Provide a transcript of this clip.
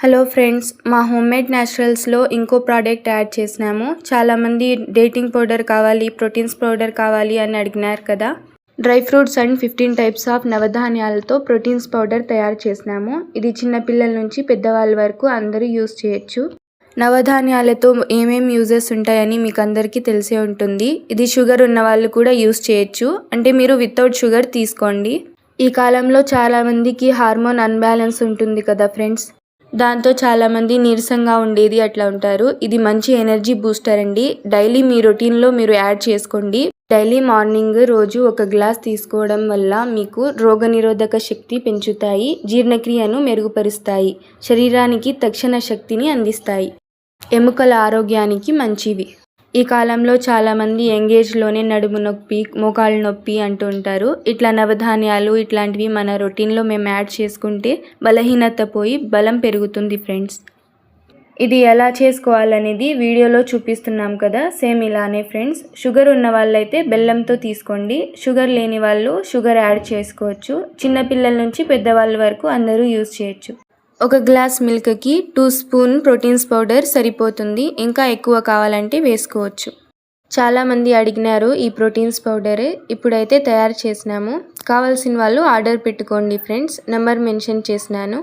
Hello friends, మా homemade న్యాచురల్స్లో ఇంకో ప్రోడక్ట్ యాడ్ చేసినాము. చాలామంది డేటింగ్ పౌడర్ కావాలి, ప్రోటీన్స్ పౌడర్ కావాలి అని అడిగినారు కదా. Dry fruits and 15 types of నవధాన్యాలతో ప్రోటీన్స్ పౌడర్ తయారు చేసినాము. ఇది చిన్నపిల్లల నుంచి పెద్దవాళ్ళ వరకు అందరూ యూస్ చేయొచ్చు. నవధాన్యాలతో ఏమేం యూజెస్ ఉంటాయని మీకు అందరికీ తెలిసే ఉంటుంది. ఇది షుగర్ ఉన్న వాళ్ళు కూడా యూస్ చేయొచ్చు, అంటే మీరు వితౌట్ షుగర్ తీసుకోండి. ఈ కాలంలో చాలామందికి హార్మోన్ అన్బ్యాలెన్స్ ఉంటుంది కదా ఫ్రెండ్స్, దాంతో చాలామంది నీరసంగా ఉండేది అట్లా ఉంటారు. ఇది మంచి ఎనర్జీ బూస్టర్ అండి. డైలీ మీ రొటీన్లో మీరు యాడ్ చేసుకోండి. డైలీ మార్నింగ్ రోజు ఒక గ్లాస్ తీసుకోవడం వల్ల మీకు రోగనిరోధక శక్తి పెంచుతాయి, జీర్ణక్రియను మెరుగుపరుస్తాయి, శరీరానికి తక్షణ శక్తిని అందిస్తాయి, ఎముకల ఆరోగ్యానికి మంచివి. ఈ కాలంలో చాలామంది యంగేజ్లోనే నడుము నొప్పి, మోకాళ్ళ నొప్పి అంటూ ఉంటారు. ఇట్లా నవధాన్యాలు ఇట్లాంటివి మన రొటీన్లో మేము యాడ్ చేసుకుంటే బలహీనత పోయి బలం పెరుగుతుంది ఫ్రెండ్స్. ఇది ఎలా చేసుకోవాలనేది వీడియోలో చూపిస్తున్నాం కదా, సేమ్ ఇలానే ఫ్రెండ్స్. షుగర్ ఉన్న వాళ్ళైతే బెల్లంతో తీసుకోండి, షుగర్ లేని వాళ్ళు షుగర్ యాడ్ చేసుకోవచ్చు. చిన్నపిల్లల నుంచి పెద్దవాళ్ళ వరకు అందరూ యూజ్ చేయొచ్చు. ఒక గ్లాస్ మిల్క్కి 2 స్పూన్ ప్రోటీన్స్ పౌడర్ సరిపోతుంది, ఇంకా ఎక్కువ కావాలంటే వేసుకోవచ్చు. చాలామంది అడిగినారు ఈ ప్రోటీన్స్ పౌడర్, ఇప్పుడైతే తయారు చేసినాము. కావాల్సిన వాళ్ళు ఆర్డర్ పెట్టుకోండి ఫ్రెండ్స్, నెంబర్ మెన్షన్ చేసినాను.